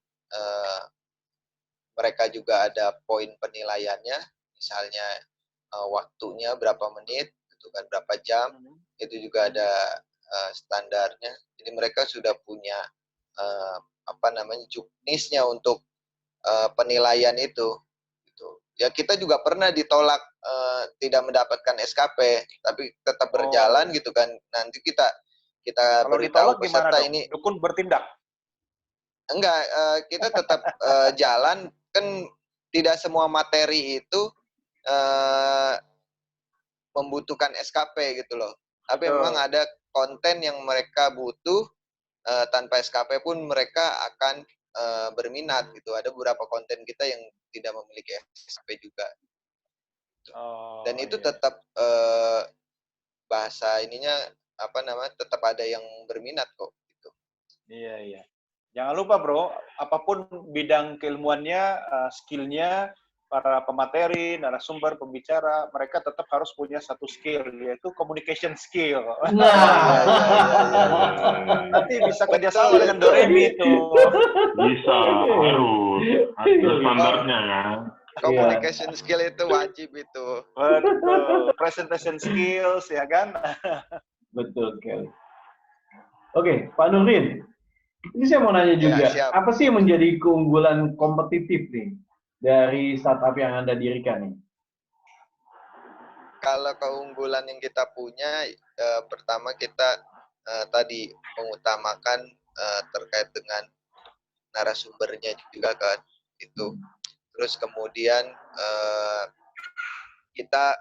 mereka juga ada poin penilaiannya, misalnya waktunya berapa menit, gitu kan, berapa jam, itu juga ada standarnya. Jadi mereka sudah punya juknisnya untuk penilaian itu. Gitu. Ya, kita juga pernah ditolak tidak mendapatkan SKP, tapi tetap berjalan gitu kan. Nanti kita Kalau beritahu ditolak gimana peserta dong? ini. Dukun bertindak? Enggak, kita tetap jalan, kan tidak semua materi itu membutuhkan SKP gitu loh. Tapi memang ada konten yang mereka butuh, tanpa SKP pun mereka akan berminat gitu. Ada beberapa konten kita yang tidak memiliki SKP juga. Dan itu tetap bahasa ininya tetap ada yang berminat kok. Iya, iya. Jangan lupa bro, apapun bidang keilmuannya, skillnya, para pemateri, narasumber, pembicara, mereka tetap harus punya satu skill, yaitu communication skill. Nanti bisa kerjasama dengan Doremi itu. Bisa, harus standarnya kan. Communication skill itu wajib itu. Betul, presentation skills ya kan. Betul sekali. Oke, Pak Nurdin, ini saya mau nanya juga, apa sih yang menjadi keunggulan kompetitif nih dari startup yang Anda dirikan nih? Kalau keunggulan yang kita punya, pertama kita tadi mengutamakan terkait dengan narasumbernya juga kan, itu. Terus kemudian kita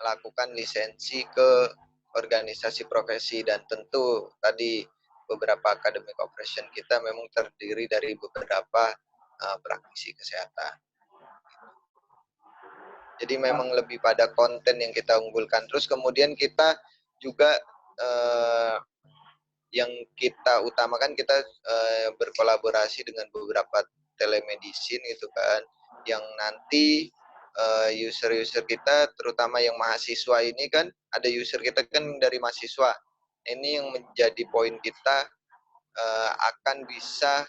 melakukan lisensi ke organisasi profesi, dan tentu tadi beberapa academic operation kita memang terdiri dari beberapa praktisi kesehatan. Jadi memang lebih pada konten yang kita unggulkan. Terus kemudian kita juga yang kita utamakan, kita berkolaborasi dengan beberapa telemedicine gitu kan, yang nanti user-user kita, terutama yang mahasiswa ini kan, ada user kita kan dari mahasiswa. Ini yang menjadi poin kita, akan bisa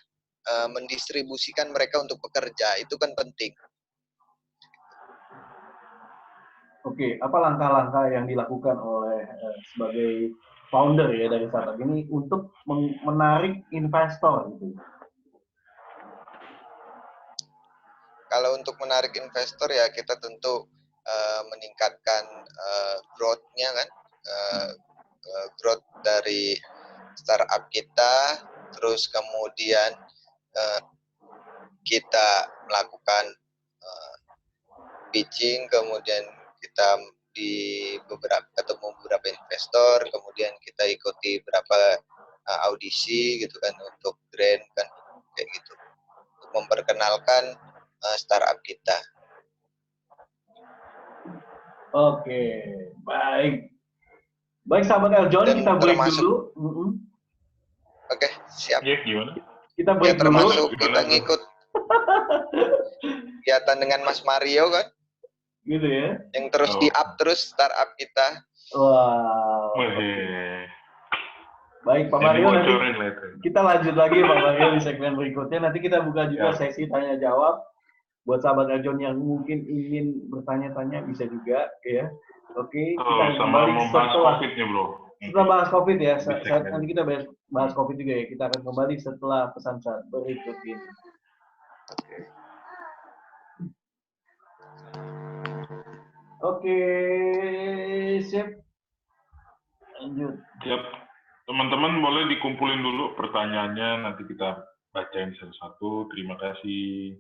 mendistribusikan mereka untuk bekerja, itu kan penting. Oke, apa langkah-langkah yang dilakukan oleh sebagai founder ya dari startup ini untuk menarik investor gitu? Kalau untuk menarik investor ya kita tentu meningkatkan growth-nya kan, growth dari startup kita, terus kemudian kita melakukan pitching, kemudian kita ketemu beberapa investor, kemudian kita ikuti beberapa audisi gitu kan untuk grant kan, kayak gitu, untuk memperkenalkan startup kita. Oke, baik. Baik sahabat Eljon, kita break dulu. Oke, siap. Ya, gimana? Kita break dulu. Termasuk kita ngikut kegiatan dengan Mas Mario kan. Gitu ya. Yang terus di-up terus startup kita. Wow. Baik Pak Mario, nanti kita lanjut lagi Pak Mario di segmen berikutnya. Nanti kita buka juga sesi tanya jawab. Buat sahabat Eljon yang mungkin ingin bertanya-tanya bisa juga ya. Oke, kita kembali setelah COVID nih, Bro. Setelah bahas COVID ya, nanti kita bahas COVID juga ya. Kita akan kembali setelah pesan berikut ini. Oke, siap. Lanjut. Siap. Teman-teman boleh dikumpulin dulu pertanyaannya, nanti kita bacain satu-satu. Terima kasih.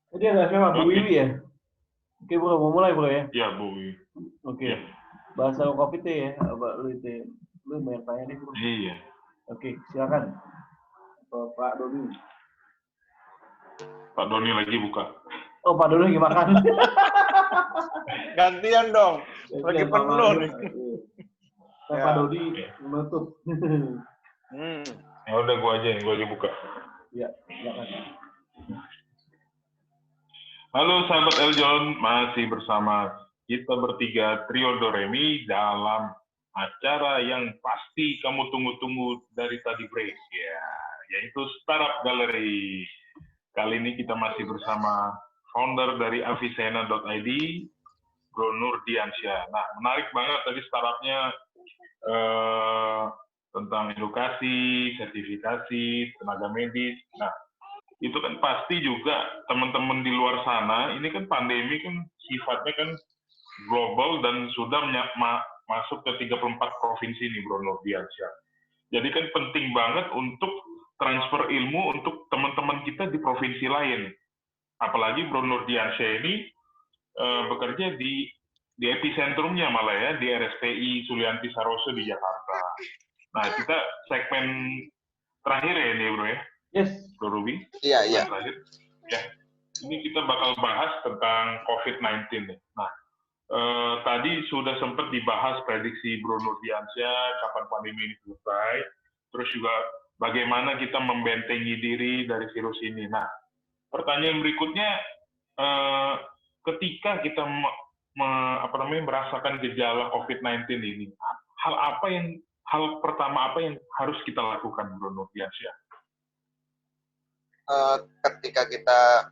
Jadi ada siapa? Bu Wiwi ya? Oke bro, mau mulai bro ya? Iya, Bu Wiwi. Oke. Bahasa COVID ya, Abang lu itu. Lu banyak tanya nih bro. Iya. Oke, silakan. Pak Doni. Pak Doni lagi buka. Oh, Pak Doni lagi makan. Gantian dong. Lagi penuh nih. Pak Doni menutup. Ya udah gua aja lagi buka. Iya, silakan. Halo sahabat Eljon, masih bersama kita bertiga trio Doremi dalam acara yang pasti kamu tunggu-tunggu dari tadi break ya, yaitu Startup Gallery. Kali ini kita masih bersama founder dari avicenna.id, Bro Nurdiansyah. Nah, menarik banget tadi startupnya tentang edukasi, sertifikasi, tenaga medis. Nah, itu kan pasti juga teman-teman di luar sana, ini kan pandemi kan sifatnya kan global dan sudah masuk ke 34 provinsi nih Bro Nurdiansyah. Jadi kan penting banget untuk transfer ilmu untuk teman-teman kita di provinsi lain. Apalagi Bro Nurdiansyah ini bekerja di epicentrumnya malah ya, di RSPI Sulianti Saroso di Jakarta. Nah, kita segmen terakhir ya ini Bro ya? Yes. Bro Ruby? Iya. Terakhir. Ya. Ini kita bakal bahas tentang COVID-19 nih. Nah, tadi sudah sempat dibahas prediksi Bro Nurdiansyah kapan pandemi ini selesai. Terus juga bagaimana kita membentengi diri dari virus ini. Nah, pertanyaan berikutnya, ketika kita merasakan gejala COVID-19 ini, hal pertama apa yang harus kita lakukan, Bro Nurdiansyah? Ketika kita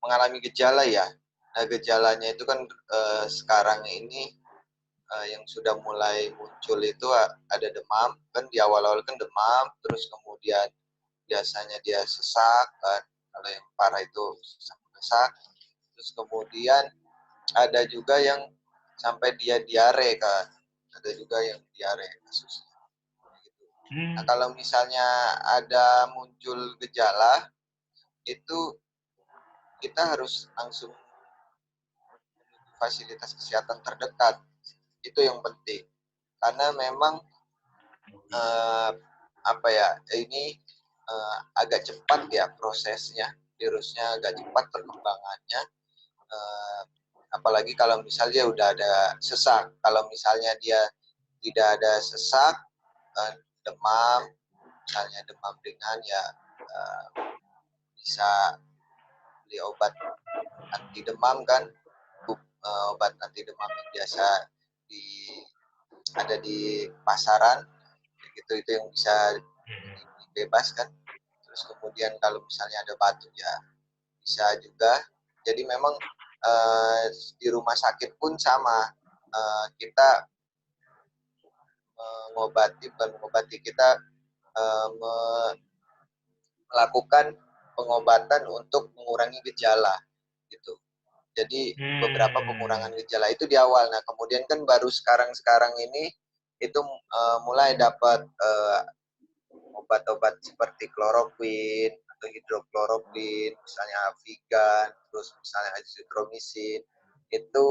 mengalami gejala ya, nah gejalanya itu kan sekarang ini yang sudah mulai muncul itu ada demam, kan di awal-awal kan demam, terus kemudian biasanya dia sesak kan, kalau yang parah itu sesak, terus kemudian ada juga yang sampai dia diare kan, ada juga yang diare kasusnya. Nah kalau misalnya ada muncul gejala itu kita harus langsung menuju fasilitas kesehatan terdekat, itu yang penting karena memang ini agak cepat ya prosesnya, virusnya agak cepat perkembangannya, apalagi kalau misalnya udah ada sesak. Kalau misalnya dia tidak ada sesak, demam, misalnya demam ringan ya bisa beli obat anti demam kan, obat anti demam yang biasa ada di pasaran, gitu, itu yang bisa dibebaskan. Terus kemudian kalau misalnya ada batuk ya bisa juga. Jadi memang di rumah sakit pun sama, kita kita melakukan pengobatan untuk mengurangi gejala gitu. Jadi beberapa pengurangan gejala itu di awal. Nah kemudian kan baru sekarang ini itu mulai dapat obat-obat seperti kloroquine atau hidrokloroquine, misalnya Avigan, terus misalnya azithromycin, itu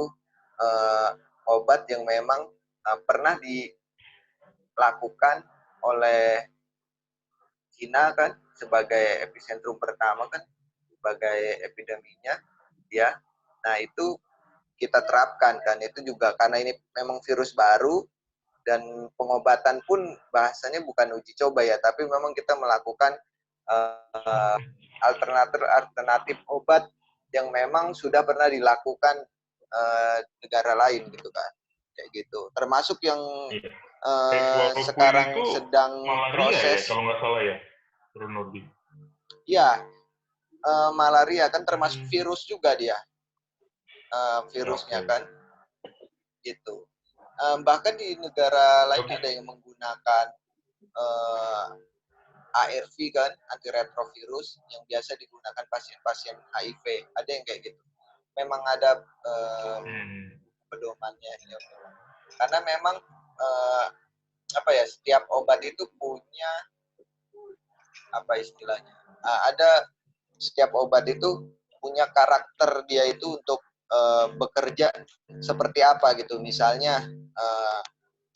obat yang memang pernah dilakukan oleh China kan sebagai epicentrum pertama kan, sebagai epideminya ya. Nah itu kita terapkan kan, itu juga karena ini memang virus baru dan pengobatan pun bahasanya bukan uji coba ya, tapi memang kita melakukan alternatif obat yang memang sudah pernah dilakukan negara lain gitu kan, kayak gitu. Termasuk yang sekarang sedang proses. Ya, kalau nggak salah ya, Nurdi. Ya, malaria kan termasuk virus juga dia, virusnya kan, gitu. Bahkan di negara lain ada yang menggunakan ARV kan, antiretrovirus, yang biasa digunakan pasien-pasien HIV. Ada yang kayak gitu. Memang ada pedomannya ya. Karena memang setiap obat itu punya istilahnya. Ada setiap obat itu punya karakter dia itu untuk bekerja seperti apa gitu. Misalnya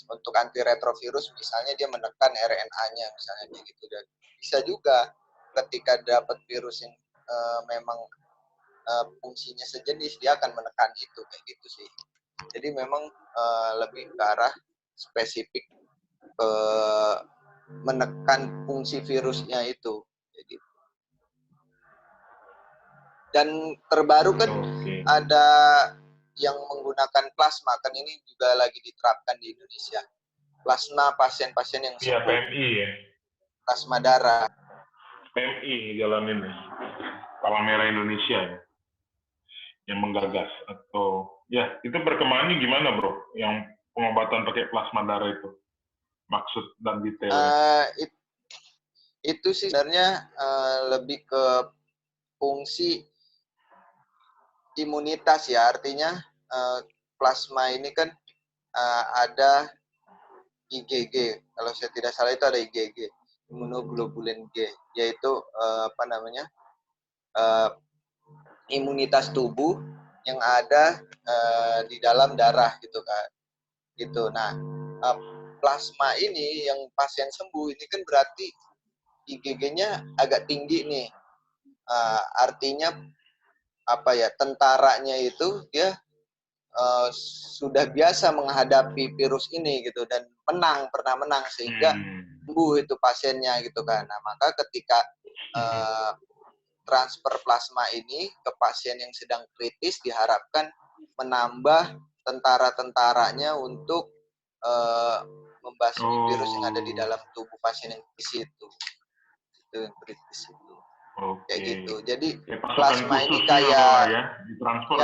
untuk antiretrovirus misalnya dia menekan RNA-nya misalnya gitu, dan bisa juga ketika dapat virus yang memang fungsinya sejenis dia akan menekan itu, kayak gitu sih. Jadi memang lebih ke arah spesifik menekan fungsi virusnya itu, jadi. Dan terbaru kan ada yang menggunakan plasma, kan ini juga lagi diterapkan di Indonesia. Plasma pasien-pasien yang sembuh. PMI ya. Plasma darah. PMI jalanin ya. Palang Merah Indonesia ya. Yang menggagas atau ya itu perkembangannya gimana bro? Yang pengobatan pakai plasma darah itu maksud dan detailnya? Itu sih sebenarnya lebih ke fungsi imunitas ya, artinya plasma ini kan ada IgG, kalau saya tidak salah itu ada IgG, imunoglobulin G, yaitu imunitas tubuh yang ada di dalam darah gitu kan, gitu. Nah plasma ini yang pasien sembuh ini kan berarti IgG-nya agak tinggi nih, artinya tentaranya itu dia sudah biasa menghadapi virus ini gitu dan pernah menang sehingga sembuh itu pasiennya gitu kan. Nah, maka ketika transfer plasma ini ke pasien yang sedang kritis diharapkan menambah tentara-tentaranya untuk membasmi virus yang ada di dalam tubuh pasien yang kritis itu yang kritis itu. Kayak gitu. Jadi plasma ini kayak ditransfer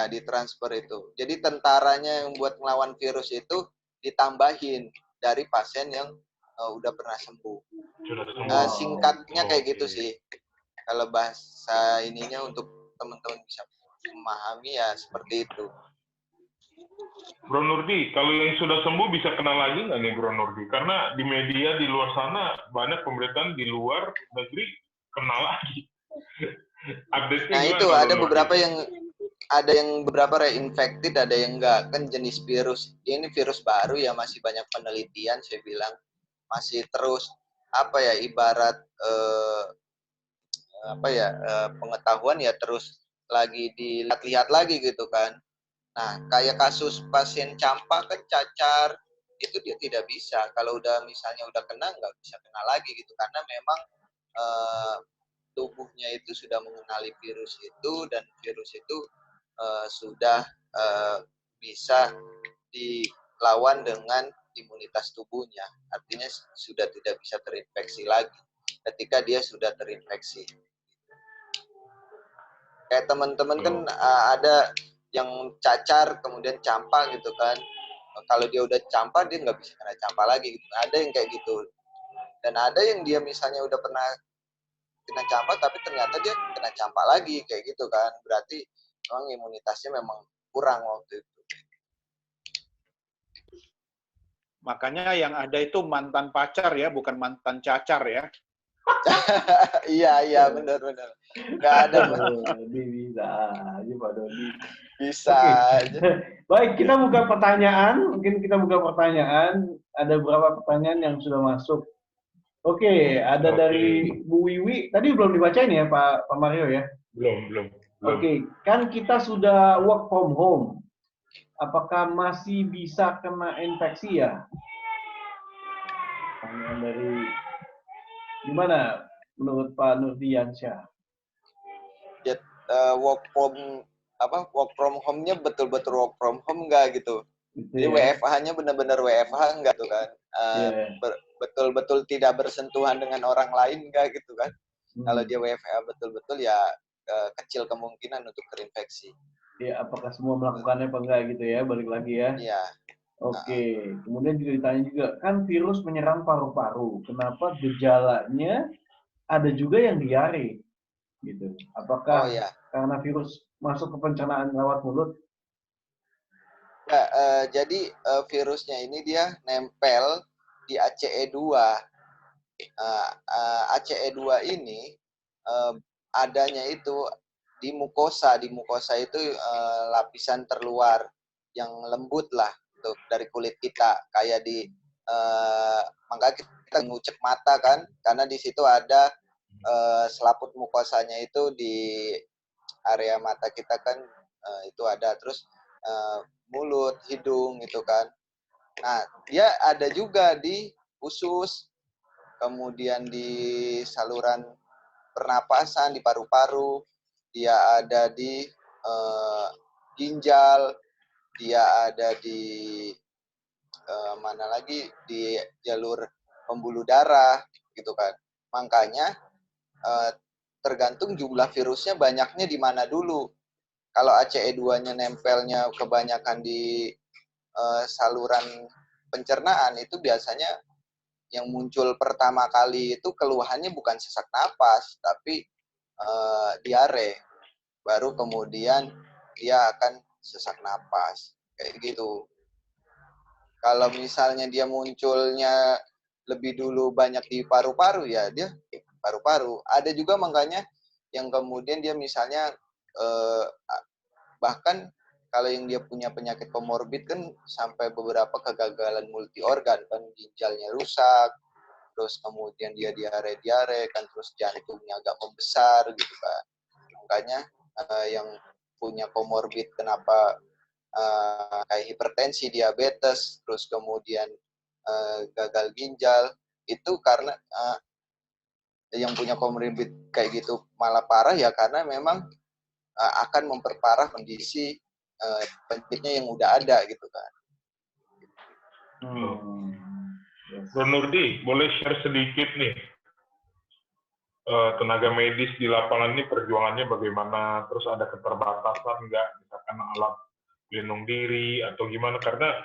ditransfer itu. Jadi tentaranya yang buat melawan virus itu ditambahin dari pasien yang udah pernah sembuh. Singkatnya kayak gitu sih. Kalau bahasa ininya untuk teman-teman bisa memahami ya seperti itu. Bro Nurdi, kalau yang sudah sembuh bisa kena lagi nggak nih Bro Nurdi? Karena di media di luar sana banyak pemberitaan di luar negeri kena lagi. Update-nya nah itu ada beberapa yang beberapa reinfected, ada yang enggak, kan jenis virus. Ini virus baru ya, masih banyak penelitian, saya bilang masih terus ibarat pengetahuan ya terus lagi dilihat-lihat lagi gitu kan. Nah, kayak kasus pasien campak kan cacar, itu dia tidak bisa. Kalau udah misalnya udah kena, nggak bisa kena lagi gitu. Karena memang tubuhnya itu sudah mengenali virus itu, dan virus itu sudah bisa dilawan dengan imunitas tubuhnya. Artinya sudah tidak bisa terinfeksi lagi ketika dia sudah terinfeksi. Kayak teman-teman kan ada yang cacar kemudian campak gitu kan. Kalau dia udah campak dia nggak bisa kena campak lagi gitu. Ada yang kayak gitu. Dan ada yang dia misalnya udah pernah kena campak tapi ternyata dia kena campak lagi kayak gitu kan. Berarti memang imunitasnya memang kurang waktu itu. Makanya yang ada itu mantan pacar ya, bukan mantan cacar ya. Iya benar. Nggak ada bisa aja Pak Dodi. Bisa aja. Baik, kita buka pertanyaan. Mungkin kita buka pertanyaan. Ada beberapa pertanyaan yang sudah masuk. Oke, ada dari Bu Wiwi. Tadi belum dibacain ya Pak Mario ya? Belum. Oke, kan kita sudah work from home. Apakah masih bisa kena infeksi ya? Pertanyaan dari gimana menurut Pak Nurdiansyah? Work from home-nya betul-betul work from home enggak gitu. Jadi WFH-nya benar-benar WFH enggak tuh kan. Betul-betul tidak bersentuhan dengan orang lain enggak gitu kan. Kalau dia WFH betul-betul ya kecil kemungkinan untuk terinfeksi. Ya, apakah semua melakukannya apa enggak gitu ya, balik lagi ya. Iya. Oke, kemudian juga ditanya juga, kan virus menyerang paru-paru, kenapa gejalanya ada juga yang diare? Gitu. Apakah karena virus masuk ke pencernaan lewat mulut? Ya, jadi virusnya ini dia nempel di ACE2. ACE2 ini adanya itu di mukosa. Di mukosa itu lapisan terluar yang lembut lah tuh, dari kulit kita. Kayak makanya kita ngucek mata kan, karena di situ ada selaput mukosanya itu di area mata kita kan itu ada. Terus mulut, hidung gitu kan. Nah, dia ada juga di usus, kemudian di saluran pernapasan, di paru-paru, dia ada di ginjal, dia ada di mana lagi, di jalur pembuluh darah gitu kan. Makanya tergantung jumlah virusnya banyaknya di mana dulu. Kalau ACE2-nya nempelnya kebanyakan di saluran pencernaan, itu biasanya yang muncul pertama kali itu keluhannya bukan sesak napas, tapi diare. Baru kemudian dia akan sesak napas. Kayak gitu. Kalau misalnya dia munculnya lebih dulu banyak di paru-paru, ya dia paru-paru. Ada juga makanya yang kemudian dia misalnya bahkan kalau yang dia punya penyakit komorbid kan sampai beberapa kegagalan multi organ kan, ginjalnya rusak, terus kemudian dia diare kan, terus jantungnya agak membesar gitu kan. Makanya yang punya komorbid kenapa kayak hipertensi, diabetes, terus kemudian gagal ginjal, itu karena yang punya komorbid kayak gitu malah parah ya karena memang akan memperparah kondisi penyakitnya yang udah ada gitu kan. Bro Nurdi, boleh share sedikit nih tenaga medis di lapangan ini perjuangannya bagaimana? Terus ada keterbatasan nggak? Misalkan alat pelindung diri atau gimana? Karena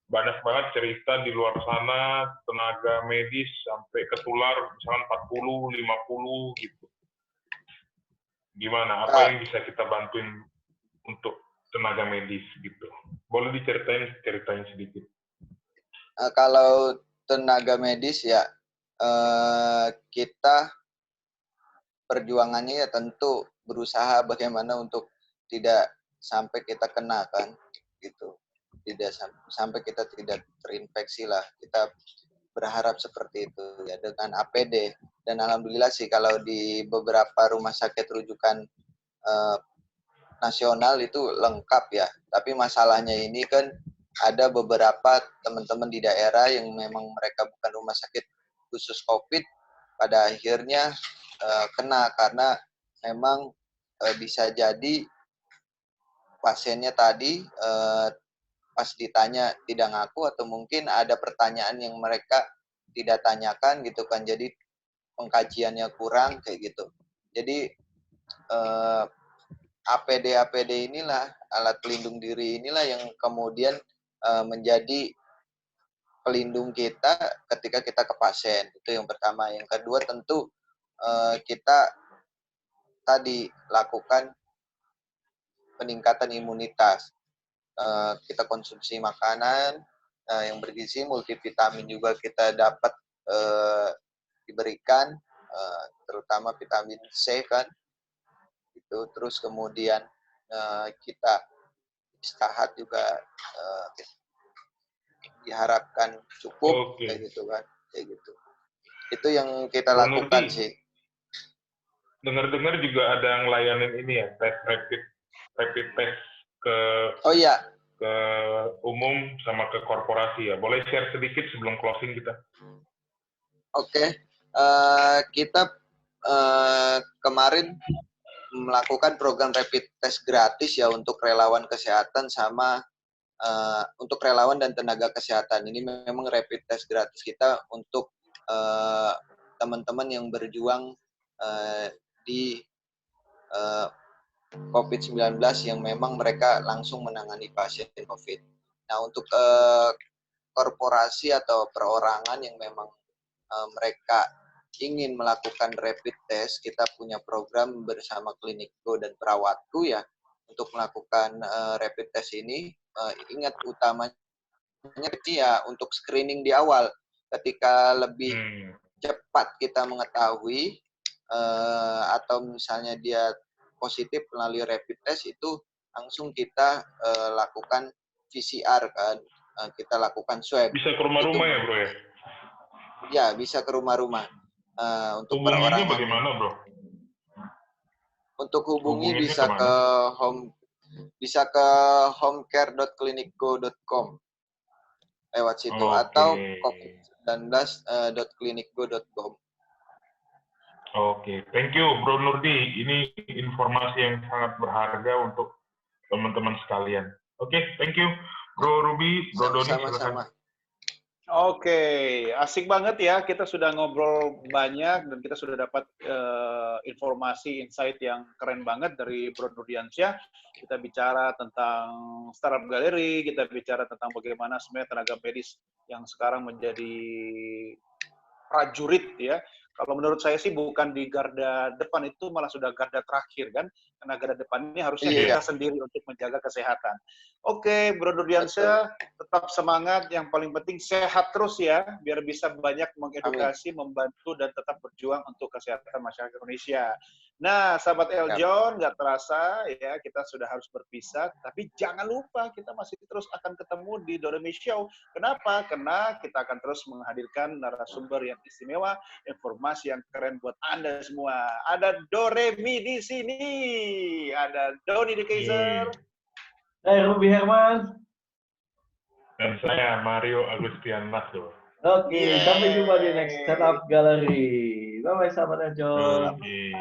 banyak banget cerita di luar sana tenaga medis sampai ketular misalkan 40, 50 gitu. Gimana? Apa yang bisa kita bantuin untuk tenaga medis gitu? Boleh diceritain sedikit. Kalau tenaga medis ya kita perjuangannya ya tentu berusaha bagaimana untuk tidak sampai kita kena kan gitu. Tidak sampai kita tidak terinfeksi lah. Kita berharap seperti itu ya dengan APD, dan alhamdulillah sih kalau di beberapa rumah sakit rujukan nasional itu lengkap ya. Tapi masalahnya ini kan ada beberapa teman-teman di daerah yang memang mereka bukan rumah sakit khusus COVID, pada akhirnya kena karena memang bisa jadi pasiennya tadi pas ditanya tidak ngaku atau mungkin ada pertanyaan yang mereka tidak tanyakan gitu kan, jadi pengkajiannya kurang kayak gitu. Jadi APD inilah, alat pelindung diri inilah yang kemudian menjadi pelindung kita ketika kita ke pasien. Itu yang pertama. Yang kedua tentu kita tadi lakukan peningkatan imunitas. Kita konsumsi makanan yang bergizi, multivitamin juga kita dapat diberikan, terutama vitamin C kan. Itu terus kemudian kita istirahat juga diharapkan cukup kayak gitu kan, kayak gitu. Itu yang kita lakukan sih. Dengar-dengar juga ada yang layanin ini ya, tes rapid test ke ke umum sama ke korporasi ya. Boleh share sedikit sebelum closing kita? Oke. Kita kemarin melakukan program rapid test gratis ya untuk relawan kesehatan sama untuk relawan dan tenaga kesehatan. Ini memang rapid test gratis kita untuk teman-teman yang berjuang di COVID-19 yang memang mereka langsung menangani pasien COVID. Nah, untuk korporasi atau perorangan yang memang mereka ingin melakukan rapid test, kita punya program bersama Klinikgo dan Perawatku ya untuk melakukan rapid test ini. Ingat utamanya ya untuk screening di awal. Ketika lebih cepat kita mengetahui atau misalnya dia positif melalui rapid test, itu langsung kita lakukan PCR kan, kita lakukan swab. Bisa ke rumah-rumah ya bro ya? Ya, bisa ke rumah-rumah. Untuk hubunginya bagaimana bro? Untuk hubungi bisa ke homecare.klinikgo.com lewat situ, atau covid19.klinikgo.com. Oke, thank you Bro Nurdi. Ini informasi yang sangat berharga untuk teman-teman sekalian. Oke, thank you Bro Ruby, Bro Doni. Sama-sama. Oke, asik banget ya. Kita sudah ngobrol banyak dan kita sudah dapat informasi, insight yang keren banget dari Bro Nurdiansyah. Kita bicara tentang startup galeri, kita bicara tentang bagaimana sebenarnya tenaga medis yang sekarang menjadi prajurit ya. Kalau menurut saya sih bukan di garda depan, itu malah sudah garda terakhir kan. Karena garda depan ini harusnya kita sendiri untuk menjaga kesehatan. Oke, Bro Nurdiansyah, tetap semangat. Yang paling penting sehat terus ya, biar bisa banyak mengedukasi, membantu, dan tetap berjuang untuk kesehatan masyarakat Indonesia. Nah, sahabat Eljon, nggak terasa ya kita sudah harus berpisah, tapi jangan lupa kita masih terus akan ketemu di Doremi Show. Kenapa? Karena kita akan terus menghadirkan narasumber yang istimewa, informasi yang keren buat Anda semua. Ada Doremi di sini, ada Doni the Kaiser. Saya Ruby Herman. Dan saya Mario Agustian Nasdo. Oke, sampai jumpa di next Startup Gallery. Bye-bye sahabat Eljon. Oke.